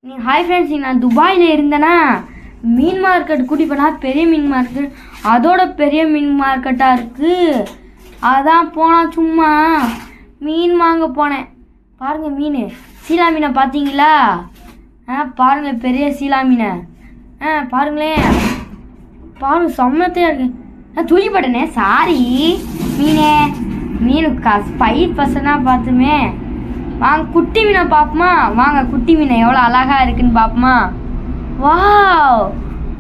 Hi friends, நான் துபாயில் இருந்தேன்னா மீன் மார்க்கெட் கூட்டி போனால் பெரிய மீன் மார்க்கெட், அதோட பெரிய மீன் மார்க்கெட்டாக இருக்குது. அதான் போனால் சும்மா மீன் வாங்க போனேன். பாருங்கள், மீன் சீலா மீனை பார்த்தீங்களா? பாருங்கள், பெரிய சீலா மீனை பாருங்களேன். பாருங்கள், செம்மத்தையாக இருக்கு. நான் தூக்கி போட்டேனே, சாரி. மீன் ஸ்பைஸ் பர்சனாக பார்த்துமே. வாங்க குட்டி மீனை பார்ப்போமா? வாங்க குட்டி மீனை எவ்வளோ அழகாக இருக்குன்னு பார்ப்போமா? வாவ்,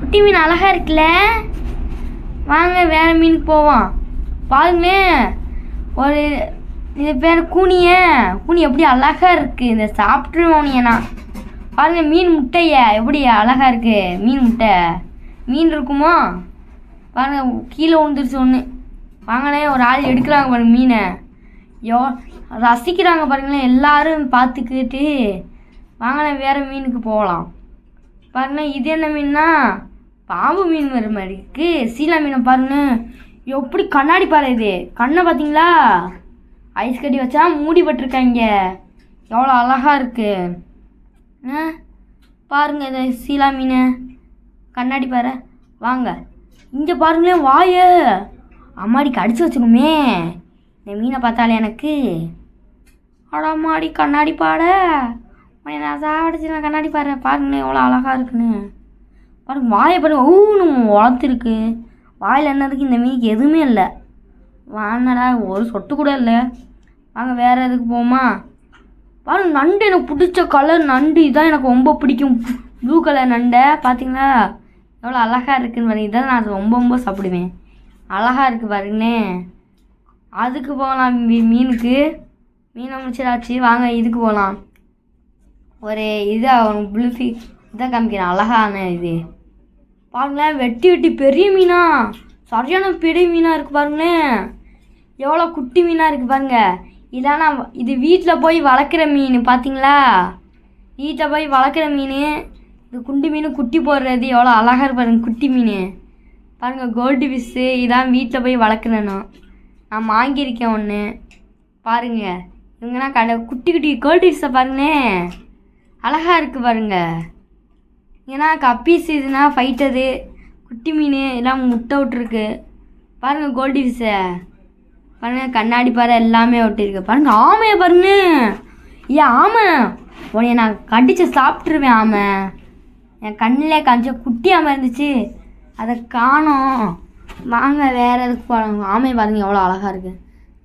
குட்டி மீன் அழகாக இருக்குல்ல. வாங்க வேறு மீனுக்கு போவோம். பாருங்களேன், ஒரு இது பேர் கூனி எப்படி அழகாக இருக்குது. இந்த சாப்பிட்ருவோனியண்ணா. பாருங்கள், மீன் முட்டைய எப்படி அழகாக இருக்குது. மீன் முட்டை மீன் இருக்குமோ? பாருங்கள், கீழே விழுந்துருச்சு ஒன்று. வாங்களே, ஒரு ஆள் எடுக்கிறாங்க பாருங்க மீனை. ரசிக்கிறாங்க பாருங்களேன், எல்லாரும் பார்த்துக்கிட்டு. வாங்களே வேறு மீனுக்கு போகலாம். பாருங்களேன், இது என்ன மீன்னா பாம்பு மீன் வர மாதிரி இருக்குது. சீலா மீனை பாருங்க, எப்படி கண்ணாடி பாரு. இது கண்ணை பார்த்தீங்களா? ஐஸ் கட்டி வச்சா மூடி பட்டிருக்காங்க. எவ்வளோ அழகாக இருக்குது பாருங்க. இது சீலா மீன் கண்ணாடி பாரு. வாங்க இங்கே பாருங்களேன், வாய அம்மாடிக்கு அடித்து வச்சுக்கோமே. இந்த மீனை பார்த்தாலே எனக்கு அடமாடி கண்ணாடி பாட நான் சாப்பிடுச்சு. நான் கண்ணாடி பாரு. பாருங்களேன் எவ்வளோ அழகாக இருக்குன்னு. பாருங்க, வாயை பாருங்க, ஊன்னு வளர்த்துருக்கு. வாயில் என்ன இருக்குது? இந்த மீனுக்கு எதுவுமே இல்லை. வாங்கடா, ஒரு சொட்டு கூட இல்லை. வாங்க வேறு எதுக்கு போமா? பாருங்க, நண்டு எனக்கு பிடிச்ச கலர் நண்டு. இதுதான் எனக்கு ரொம்ப பிடிக்கும், ப்ளூ கலர் நண்டை. பார்த்தீங்களா எவ்வளோ அழகாக இருக்குன்னு பாருங்க. இதான் நான் ரொம்ப சாப்பிடுவேன். அழகாக இருக்குது பாருங்கண்ணே. அதுக்கு போகலாம். மீனை முடிச்சிடாச்சு. வாங்க இதுக்கு போகலாம். ஒரு இதாக ப்ளூஃபி இதான் காமிக்கிறேன். அழகான இது பாருங்களேன், வெட்டி பெரிய மீனா, சரியான பெரிய மீனாக இருக்குது பாருங்களேன். எவ்வளோ குட்டி மீனாக இருக்குது பாருங்க. இல்லைனா இது வீட்டில் போய் வளர்க்குற மீன். பார்த்தீங்களா? வீட்டில் போய் வளர்க்குற மீன். இது குண்டு மீன் குட்டி போடுறது. எவ்வளோ அழகாக இருக்கு பாருங்க குட்டி மீன். பாருங்கள், கோல்டு ஃபிஷ்ஷு. இதான் வீட்டில் போய் வளர்க்குறேன்னா நான் வாங்கியிருக்கேன் ஒன்று. பாருங்கள், இவங்கன்னா குட்டி கோல்டு ஃபிஷ்ஷை பாருங்களேன், அழகாக இருக்குது பாருங்கள். ஏன்னா கப்பீஸ் இதுனா ஃபைட்டது குட்டி மீன் எல்லாம் முட்டை விட்டுருக்கு. பாருங்கள் கோல்டு ஃபிஷ்ஷை பாருங்கள், கண்ணாடி பாரு எல்லாமே விட்டுருக்கு. பாருங்கள், ஆமையை பாருங்க. ஆமை உன்னைய நான் கடிச்சு சாப்பிட்ருவேன். ஆமை என் கண்ணில் காமிச்ச குட்டி ஆமை இருந்துச்சு, அதை காணோம். வாங்க வேறு எதுக்கு போகலாம். ஆமையை பாருங்கள் எவ்வளோ அழகாக இருக்குது.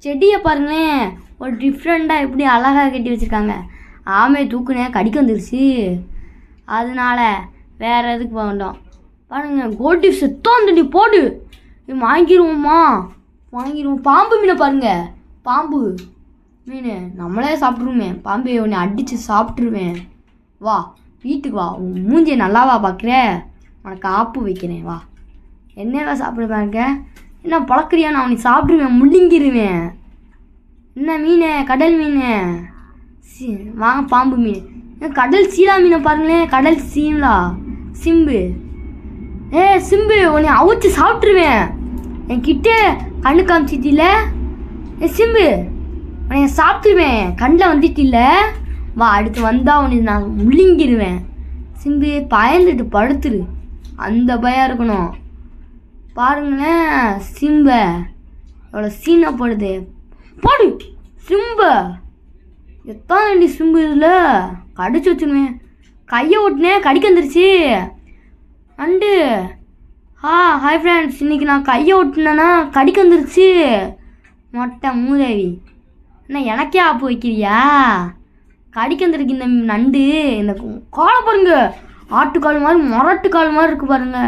செடியை பாருங்களேன், ஒரு டிஃப்ரெண்ட்டாக எப்படி அழகாக கட்டி வச்சுருக்காங்க. ஆமையை தூக்குனேன், கடிக்க வந்துருச்சு. அதனால வேறு எதுக்கு போக வேண்டாம். பாருங்கள், கோல்டு செத்தோம் தண்டி போடு. இது வாங்கிடுவோம். பாம்பு மீனை பாருங்கள், பாம்பு மீன் நம்மளே சாப்பிட்ருவோமே. பாம்பு உன்னை அடித்து சாப்பிட்ருவேன். வா வீட்டுக்கு வா, உன் மூஞ்சியை நல்லாவா பார்க்குற? உனக்கு ஆப்பு வைக்கிறேன், வா. என்னவா சாப்பிட பாருங்க. என்ன பழக்கிறியா? நான் உன்னை சாப்பிட்ருவேன், முள்ளிங்கிருவேன். என்ன மீன்? கடல் மீன். வாங்க பாம்பு மீன். கடல் சீலா மீனை பாருங்களேன். கடல் சீலா சிம்பு. சிம்பு, உன்னை அவிச்சு சாப்பிட்ருவேன். என்கிட்ட கண்ணு காமிச்சிட்டில்ல. சிம்பு, உன்னை சாப்பிட்ருவேன். கண்ணில் வந்துட்டில்ல. வா, அடுத்து வந்தால் உன்னை நான் முள்ளிங்கிருவேன். சிம்பு, பயந்துட்டு படுத்துரு. அந்த பயம் இருக்கணும். பாருங்களேன் சிம்ப எவ்வளோ சீனப்படுது. போடு சிம்ப. எத்தான் வேண்டி சிம்பு இதில் கடிச்சு வச்சுருவேன். கையை ஓட்டுனேன், கடிக்க வந்துருச்சு நண்டு. ஹாய் ஃப்ரெண்ட்ஸ், இன்றைக்கி நான் கையை ஓட்டுனேன்னா கடிக்க வந்துருச்சு. மொட்டை மூதேவி, என்ன எனக்கே ஆப்பு வைக்கிறியா? கடிக்க வந்துருக்கு இந்த நண்டு. இந்த காலை பாருங்க, ஆட்டுக்கால் மாதிரி முரட்டுக்கால் மாதிரி இருக்குது பாருங்க.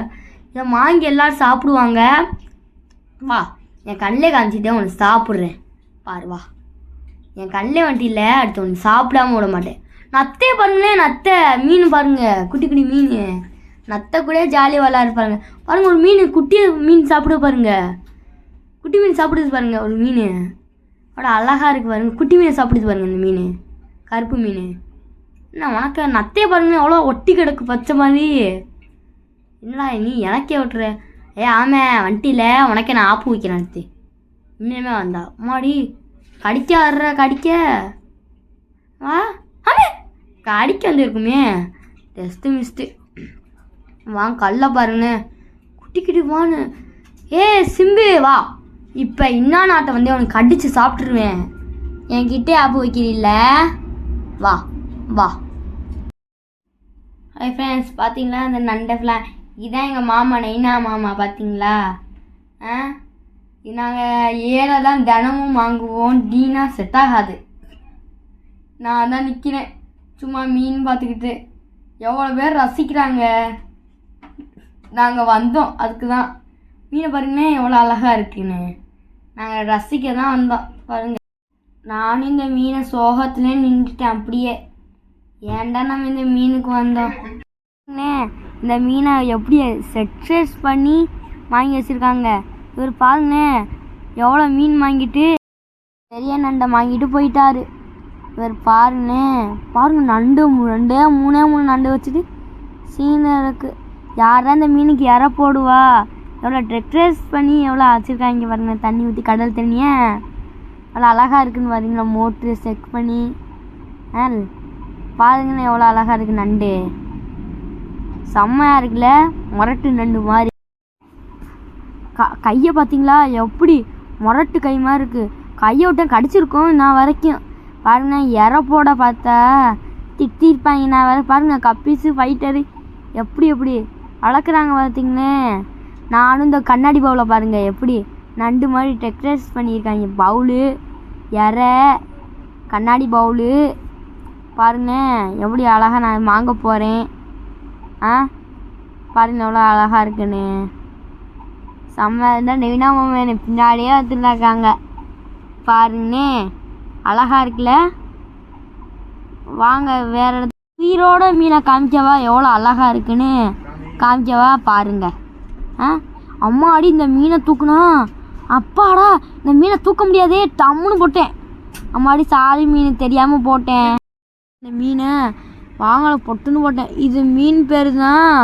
இதை வாங்கி எல்லோரும் சாப்பிடுவாங்க. வா, என் கண்ணிலே காமிச்சிட்டேன், ஒன்று சாப்பிட்றேன் பாரு. வா, என் கண்ணிலே வந்துட்டு இல்லை, அடுத்து ஒன்று சாப்பிடாம விட மாட்டேன். நத்தையை பாருங்களேன், நத்தை மீன் பாருங்கள், குட்டி மீன். நத்தை கூட ஜாலியாக விளாட்ருப்பாருங்க. பாருங்கள், ஒரு மீன் குட்டி மீன் சாப்பிட பாருங்க. குட்டி மீன் சாப்பிடுது பாருங்க. ஒரு மீன் அவ்வளோ அழகாக இருக்குது பாருங்க. குட்டி மீனை சாப்பிடுது பாருங்க. இந்த மீன் கருப்பு மீன். என்ன உனக்கு நத்தையை பாருங்க, எவ்வளோ ஒட்டி கிடக்கு பச்சை மாதிரி. என்னடா நீ எனக்கே விட்டுற? ஆமே வண்டியில் உனக்கே நான் ஆப்பு வைக்கிறேன். அடுத்து இன்னுமே வந்தா அம்மாடி கடிக்க வர்ற கடிக்க. கடிக்க வந்துருக்குமே. Test mist. வாங்க கல்ல பாருங்க குட்டிக்கிட்டு வான்னு. சிம்பு வா, இப்போ இன்னும் நாட்டை வந்து அவனுக்கு கடிச்சு சாப்பிட்ருவேன். என்கிட்டே ஆப்பு வைக்கிறீல்ல, வா வா. ஹாய் ஃப்ரெண்ட்ஸ், பார்த்தீங்களா இந்த நண்டை இதான் எங்கள் மாமா நைனா மாமா. பார்த்தீங்களா? நாங்கள் ஏழை தான் தினமும் வாங்குவோம். டீனா செட் ஆகாது. நான் தான் நிற்கிறேன் சும்மா மீன் பார்த்துக்கிட்டு. எவ்வளோ பேர் ரசிக்கிறாங்க. நாங்கள் வந்தோம் அதுக்கு தான். மீனை பாருங்கண்ணே எவ்வளோ அழகாக இருக்குன்னு. நாங்கள் ரசிக்க தான் வந்தோம் பாருங்கள். நானும் இந்த மீனை சோகத்துலேயே நின்றுட்டேன் அப்படியே. ஏன்டா நம்ம இந்த மீனுக்கு வந்தோம். இந்த மீனை எப்படி செட்ரேஸ் பண்ணி வாங்கி வச்சுருக்காங்க. இவர் பாருங்கண்ணே எவ்வளோ மீன் வாங்கிட்டு பெரிய நண்டை வாங்கிட்டு போயிட்டாரு. இவர் பாருங்கண்ணே பாருங்க, நண்டு மூணே நண்டு வச்சுட்டு சீனை இருக்கு. யாரா இந்த மீனுக்கு இற போடுவா. எவ்வளோ டெக்ரேஸ் பண்ணி எவ்வளோ வச்சுருக்காங்க பாருங்க. தண்ணி ஊற்றி கடல் தண்ணியை எவ்வளோ அழகாக இருக்குதுன்னு பார்த்தீங்களா. மோட்ரு செக் பண்ணி பாருங்கண்ணே எவ்வளோ அழகாக இருக்குது. நண்டு செம்மையாக இருக்குல்ல, முரட்டு நண்டு மாதிரி. கையை பார்த்தீங்களா எப்படி முரட்டு கை மாதிரி இருக்குது. கையை விட்ட கடிச்சிருக்கோம் நான் வரைக்கும். பாருங்க இற போட பார்த்தா திட்டிருப்பாங்க. நான் வர பாருங்க கப்பீஸு ஃபைட்டரு எப்படி வளர்க்குறாங்க பார்த்தீங்கன்னு. நானும் இந்த கண்ணாடி பவுலை பாருங்கள் எப்படி நண்டு மாதிரி டெக்ரேஸ் பண்ணியிருக்காங்க. பவுலு இற கண்ணாடி பவுலு பாருங்க எப்படி அழகாக நான் வாங்க போகிறேன். பாருங்க எவ்வளோ அழகாக இருக்குன்னு. செம்ம இருந்தால் நெவினா மாமா எனக்கு பின்னாடியே வந்துருக்காங்க பாருங்கண்ணே. அழகாக இருக்குல்ல. வாங்க வேற உயிரோட மீனை காமிக்கவா எவ்வளோ அழகாக இருக்குன்னு காமிக்கவா பாருங்க. அம்மாடி இந்த மீனை தூக்குனா அப்பாடா, இந்த மீனை தூக்க முடியாதே டம்முன்னு போட்டேன். அம்மாடி சாரி மீன் தெரியாமல் போட்டேன். இந்த மீனை வாங்கலை பொட்டுன்னு போட்டேன். இது மீன் பேர் தான்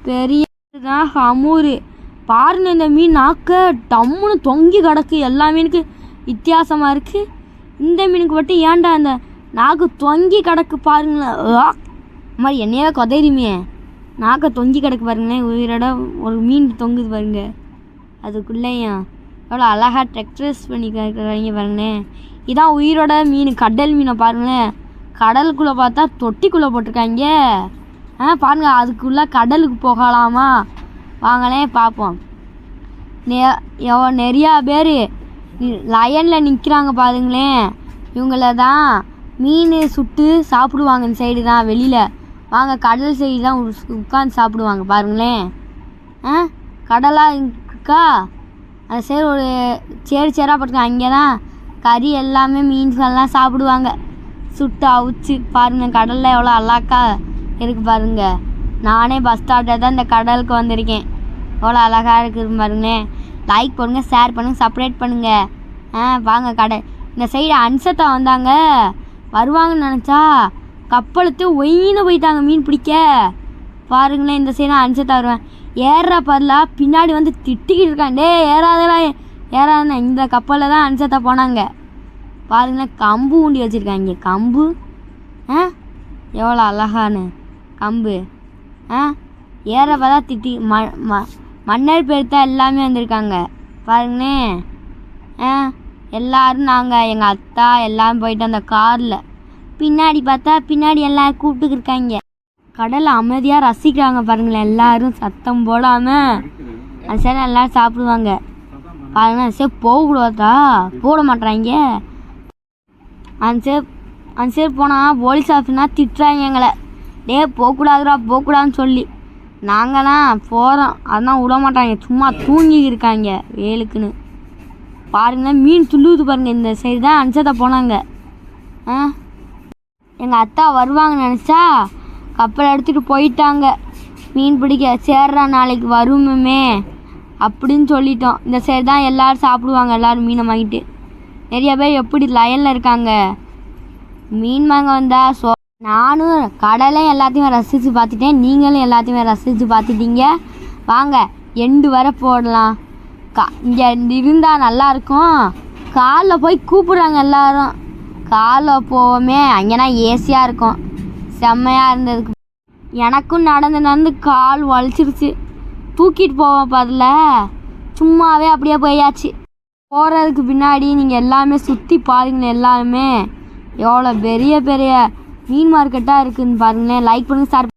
பெரிய தான் ஹமூரு. பாருங்க இந்த மீன் நாக்க டம்முன்னு தொங்கி கிடக்கு. எல்லா மீனுக்கு வித்தியாசமாக இருக்குது. இந்த மீனுக்கு மட்டும் ஏன்டா இந்த நாக்கு தொங்கி கிடக்கு பாருங்களேன். மாதிரி என்னையே கொதையுமே நாக்க தொங்கி கிடக்கு பாருங்களேன். உயிரோட ஒரு மீன் தொங்குது பாருங்க. அதுக்குள்ளேயும் எவ்வளோ அழகாக டெக்ரேஸ் பண்ணி கிடக்குறாங்க பாருங்களேன். இதான் உயிரோட மீன், கடல் மீனை பாருங்களேன். கடலுக்குள்ளே பார்த்தா தொட்டிக்குள்ளே போட்டிருக்காங்க. பாருங்கள் அதுக்குள்ளே கடலுக்கு போகலாமா. வாங்களே பார்ப்போம். நிறையா பேர் லயனில் நிற்கிறாங்க பாருங்களேன். இவங்கள தான் மீன் சுட்டு சாப்பிடுவாங்க. இந்த சைடு தான் வெளியில். வாங்க கடல் சைடு தான் உட்காந்து சாப்பிடுவாங்க பாருங்களேன். கடலாக இருக்கா அந்த சைடு ஒரு சேராக போட்டுருக்காங்க. அங்கே தான் கறி எல்லாமே மீன்ஸ்கள்லாம் சாப்பிடுவாங்க சுட்டு அவிச்சு. பாருங்கள் கடலில் எவ்வளோ அழகா இருக்குது பாருங்க. நானே பஸ் ஸ்டாப்பில் தான் இந்த கடலுக்கு வந்திருக்கேன். எவ்வளோ அழகாக இருக்குது பாருங்களேன். லைக் பண்ணுங்கள், ஷேர் பண்ணுங்கள், சப்ஸ்கிரைப் பண்ணுங்கள். வாங்க கடல் இந்த சைடு அன்சத்தா வந்தாங்க. வருவாங்கன்னு நினச்சா கப்பலுக்கு ஒயின்னு போயிட்டாங்க மீன் பிடிக்க. பாருங்களேன் இந்த சைடு அன்சத்தா வருவேன். ஏறா பரலா பின்னாடி வந்து திட்டிக்கிட்டு இருக்கான். ஏறாதடா ஏறாதுண்ணே. இந்த கப்பலில் தான் அன்சத்தா போனாங்க. பாருங்களேன் கம்பு ஊண்டி வச்சுருக்காங்க. கம்பு எவ்வளோ அழகானு கம்பு. ஏற பார்த்தா திட்டி மன்னர் பெருத்தா எல்லாமே வந்திருக்காங்க பாருங்களேன். எல்லோரும் நாங்கள் எங்கள் அத்தா எல்லோரும் போயிட்டு அந்த காரில். பின்னாடி பார்த்தா பின்னாடி எல்லோரும் கூப்பிட்டுருக்காங்க. கடலை அமைதியாக ரசிக்கிறாங்க பாருங்களேன். எல்லோரும் சத்தம் போடாமல் அந்த சைடு எல்லோரும் சாப்பிடுவாங்க பாருங்களேன். சரி போகக்கூடாதா போட மாட்டுறாங்க. அந்த சைடு போனால் போலீஸ் ஆஃபீஸ்னால் திட்டுறாங்க எங்களை. போகக்கூடாதுன்னு சொல்லி. நாங்கள்லாம் போகிறோம் அதெல்லாம் விட மாட்டாங்க. சும்மா தூங்கி இருக்காங்க வேலுக்குன்னு. பாருங்கள் மீன் துள்ளுது பாருங்கள். இந்த சைடு தான் அன்சத்தா போனாங்க. எங்கள் அத்தா வருவாங்கன்னு நினச்சா கப்பலை எடுத்துகிட்டு போயிட்டாங்க மீன் பிடிக்க. சேர்றா நாளைக்கு வருமே அப்படின்னு சொல்லிட்டோம். இந்த சைடு தான் எல்லோரும் சாப்பிடுவாங்க. எல்லோரும் மீனை வாங்கிட்டு நிறைய பேர் எப்படி லயனில் இருக்காங்க மீன் வாங்க வந்தால். நானும் கடலை எல்லாத்தையுமே ரசித்து பார்த்துட்டேன். நீங்களும் எல்லாத்தையுமே ரசித்து பார்த்துட்டீங்க. வாங்க எண்டு வர போடலாம். இங்கே இருந்தால் நல்லாயிருக்கும். காலில் போய் கூப்பிட்றாங்க எல்லோரும். காலில் போவோமே அங்கேனா ஏசியாக இருக்கும். செம்மையாக இருந்ததுக்கு எனக்கும் நடந்து கால் வலிச்சிருச்சு. தூக்கிட்டு போவேன் பதில் சும்மாவே அப்படியே போயாச்சு. போகிறதுக்கு பின்னாடி நீங்கள் எல்லாமே சுற்றி பாருங்களேன். எல்லாருமே எவ்வளோ பெரிய பெரிய மீன் மார்க்கெட்டாக இருக்குதுன்னு பாருங்களேன். லைக் பண்ணுங்கள், ஷேர்